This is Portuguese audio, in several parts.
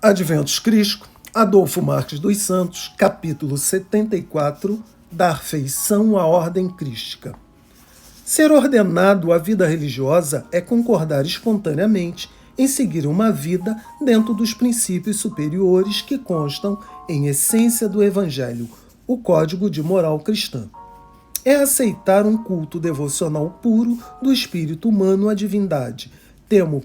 Adventus Crisco, Adolfo Marques dos Santos, capítulo 74, Dar feição à ordem crística. Ser ordenado à vida religiosa é concordar espontaneamente em seguir uma vida dentro dos princípios superiores que constam em essência do Evangelho, o código de moral cristã. É aceitar um culto devocional puro do espírito humano à divindade, tendo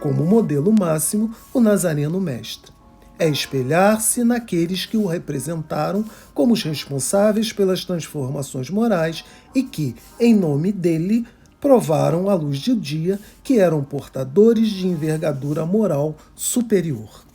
como modelo máximo o Nazareno Mestre. É espelhar-se naqueles que o representaram como os responsáveis pelas transformações morais e que, em nome dele, provaram à luz do dia que eram portadores de envergadura moral superior.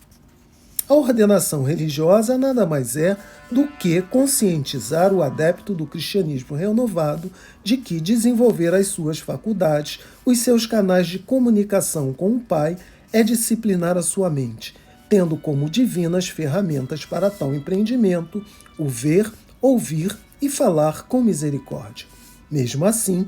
A ordenação religiosa nada mais é do que conscientizar o adepto do cristianismo renovado de que desenvolver as suas faculdades, os seus canais de comunicação com o Pai, é disciplinar a sua mente, tendo como divinas ferramentas para tal empreendimento o ver, ouvir e falar com misericórdia. Mesmo assim,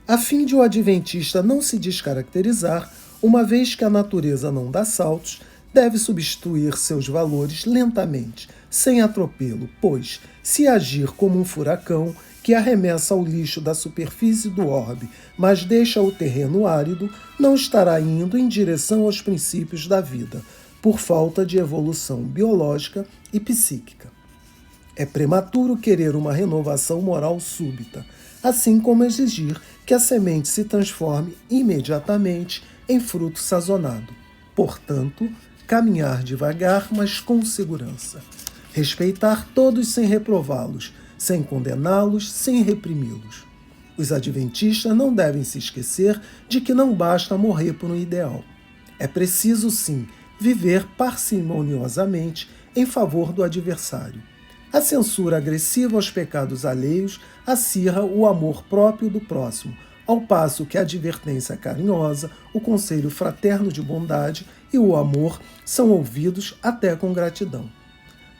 a fim de o adventista não se descaracterizar, uma vez que a natureza não dá saltos, deve substituir seus valores lentamente, sem atropelo, pois, se agir como um furacão que arremessa ao lixo da superfície do orbe, mas deixa o terreno árido, não estará indo em direção aos princípios da vida, por falta de evolução biológica e psíquica. É prematuro querer uma renovação moral súbita, assim como exigir que a semente se transforme imediatamente em fruto sazonado. Portanto, caminhar devagar, mas com segurança. Respeitar todos sem reprová-los, sem condená-los, sem reprimi-los. Os adventistas não devem se esquecer de que não basta morrer por um ideal. É preciso, sim, viver parcimoniosamente em favor do adversário. A censura agressiva aos pecados alheios acirra o amor próprio do próximo, ao passo que a advertência carinhosa, o conselho fraterno de bondade e o amor são ouvidos até com gratidão.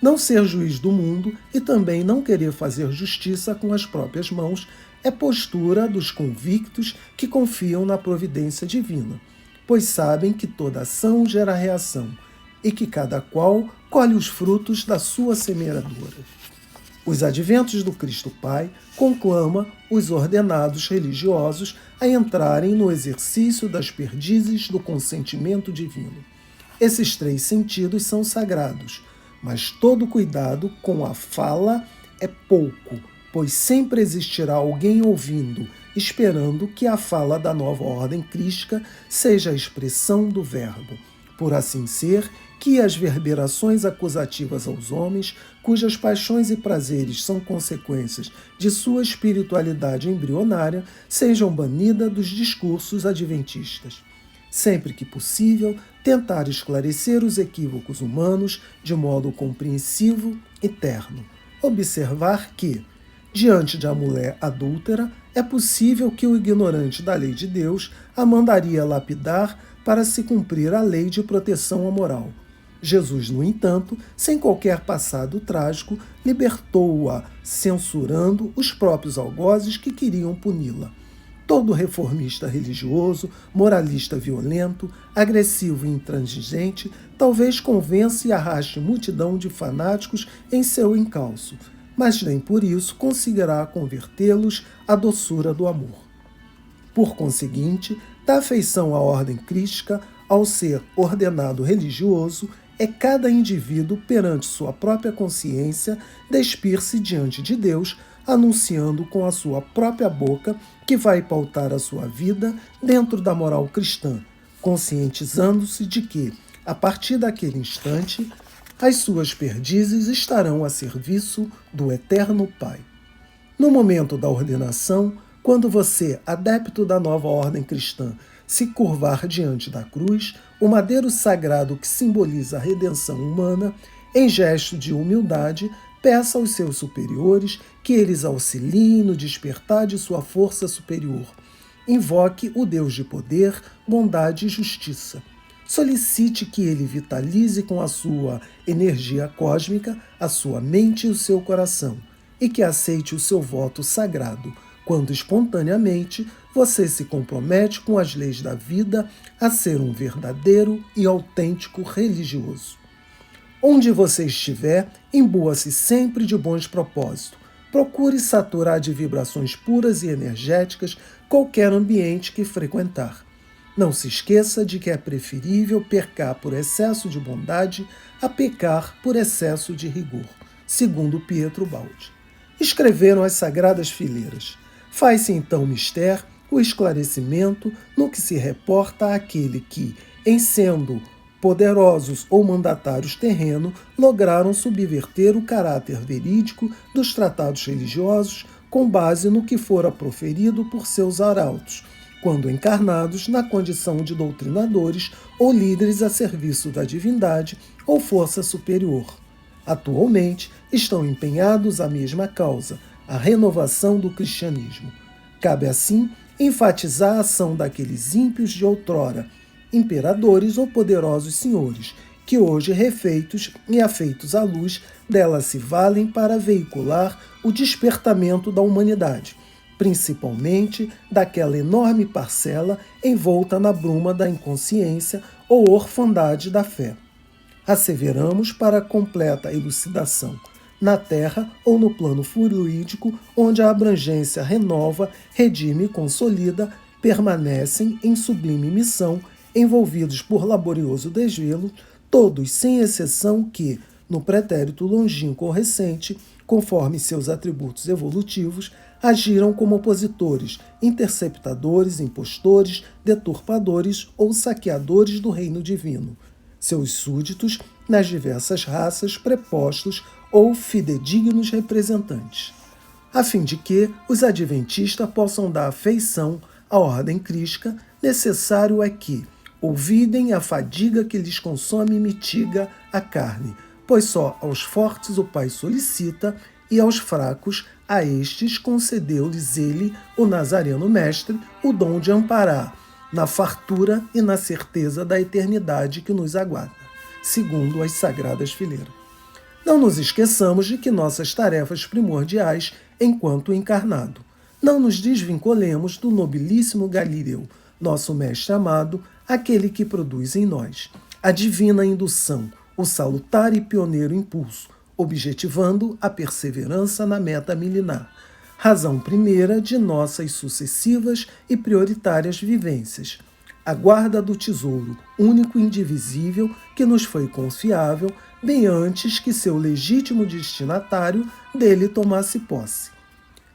Não ser juiz do mundo e também não querer fazer justiça com as próprias mãos é postura dos convictos que confiam na providência divina, pois sabem que toda ação gera reação e que cada qual colhe os frutos da sua semeadura. Os adventos do Cristo Pai conclama os ordenados religiosos a entrarem no exercício das perdizes do consentimento divino. Esses 3 sentidos são sagrados, mas todo cuidado com a fala é pouco, pois sempre existirá alguém ouvindo, esperando que a fala da nova ordem crística seja a expressão do verbo. Por assim ser, que as verberações acusativas aos homens, cujas paixões e prazeres são consequências de sua espiritualidade embrionária, sejam banidas dos discursos adventistas. Sempre que possível, tentar esclarecer os equívocos humanos de modo compreensivo e terno. Observar que, diante de a mulher adúltera, é possível que o ignorante da lei de Deus a mandaria lapidar para se cumprir a lei de proteção à moral. Jesus, no entanto, sem qualquer passado trágico, libertou-a, censurando os próprios algozes que queriam puni-la. Todo reformista religioso, moralista violento, agressivo e intransigente, talvez convença e arraste multidão de fanáticos em seu encalço, mas nem por isso conseguirá convertê-los à doçura do amor. Por conseguinte, da afeição à ordem crística, ao ser ordenado religioso, é cada indivíduo, perante sua própria consciência, despir-se diante de Deus, anunciando com a sua própria boca que vai pautar a sua vida dentro da moral cristã, conscientizando-se de que, a partir daquele instante, as suas perdizes estarão a serviço do Eterno Pai. No momento da ordenação, quando você, adepto da nova ordem cristã, se curvar diante da cruz, o madeiro sagrado que simboliza a redenção humana, em gesto de humildade, peça aos seus superiores que eles auxiliem no despertar de sua força superior. Invoque o Deus de poder, bondade e justiça. Solicite que ele vitalize com a sua energia cósmica a sua mente e o seu coração, e que aceite o seu voto sagrado, quando espontaneamente você se compromete com as leis da vida a ser um verdadeiro e autêntico religioso. Onde você estiver, imbua-se sempre de bons propósitos. Procure saturar de vibrações puras e energéticas qualquer ambiente que frequentar. Não se esqueça de que é preferível pecar por excesso de bondade a pecar por excesso de rigor, segundo Pietro Baldi. Escreveram as Sagradas Fileiras. Faz-se então mister o esclarecimento no que se reporta àquele que, em sendo poderosos ou mandatários terrenos, lograram subverter o caráter verídico dos tratados religiosos com base no que fora proferido por seus arautos, quando encarnados na condição de doutrinadores ou líderes a serviço da divindade ou força superior. Atualmente estão empenhados à mesma causa, a renovação do cristianismo. Cabe assim enfatizar a ação daqueles ímpios de outrora, imperadores ou poderosos senhores, que hoje, refeitos e afeitos à luz, dela se valem para veicular o despertamento da humanidade, principalmente daquela enorme parcela envolta na bruma da inconsciência ou orfandade da fé. Asseveramos para completa elucidação, na Terra ou no plano fluídico, onde a abrangência renova, redime e consolida, permanecem em sublime missão, envolvidos por laborioso desvelo, todos sem exceção que, no pretérito longínquo ou recente, conforme seus atributos evolutivos, agiram como opositores, interceptadores, impostores, deturpadores ou saqueadores do reino divino, seus súditos nas diversas raças, prepostos ou fidedignos representantes, a fim de que os adventistas possam dar afeição à ordem crística. Necessário é que ouvidem a fadiga que lhes consome e mitiga a carne, pois só aos fortes o Pai solicita, e aos fracos, a estes concedeu-lhes ele, o Nazareno Mestre, o dom de amparar, na fartura e na certeza da eternidade que nos aguarda, segundo as Sagradas Fileiras. Não nos esqueçamos de que nossas tarefas primordiais, enquanto encarnado. Não nos desvinculemos do nobilíssimo Galileu, nosso mestre amado, aquele que produz em nós a divina indução, o salutar e pioneiro impulso, objetivando a perseverança na meta milenar, razão primeira de nossas sucessivas e prioritárias vivências, a guarda do tesouro, único e indivisível que nos foi confiável, bem antes que seu legítimo destinatário dele tomasse posse.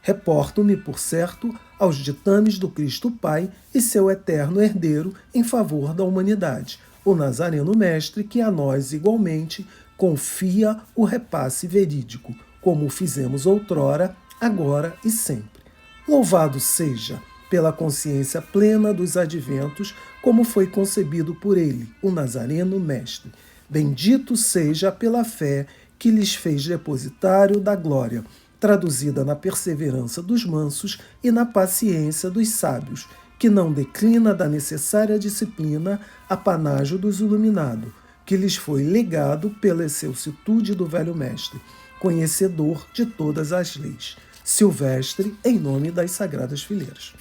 Reporto-me, por certo, aos ditames do Cristo Pai e seu eterno herdeiro em favor da humanidade, o Nazareno Mestre, que a nós igualmente confia o repasse verídico, como o fizemos outrora, agora e sempre. Louvado seja, pela consciência plena dos adventos, como foi concebido por ele, o Nazareno Mestre. Bendito seja pela fé que lhes fez depositário da glória, traduzida na perseverança dos mansos e na paciência dos sábios, que não declina da necessária disciplina, apanágio dos iluminados, que lhes foi legado pela excelsitude do velho mestre, conhecedor de todas as leis. Silvestre, em nome das Sagradas Fileiras.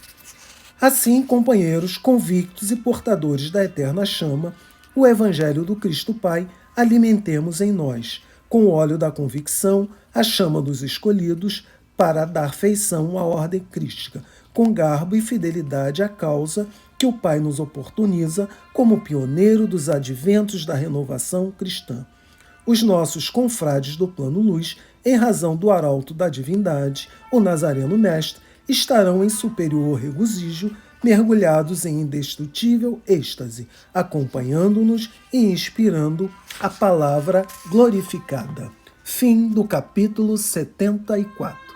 Assim, companheiros convictos e portadores da eterna chama, o Evangelho do Cristo Pai alimentemos em nós, com o óleo da convicção, a chama dos escolhidos, para dar feição à ordem crística, com garbo e fidelidade à causa que o Pai nos oportuniza como pioneiro dos adventos da renovação cristã. Os nossos confrades do plano luz, em razão do arauto da divindade, o Nazareno Mestre, estarão em superior regozijo, mergulhados em indestrutível êxtase, acompanhando-nos e inspirando a palavra glorificada. Fim do capítulo 74.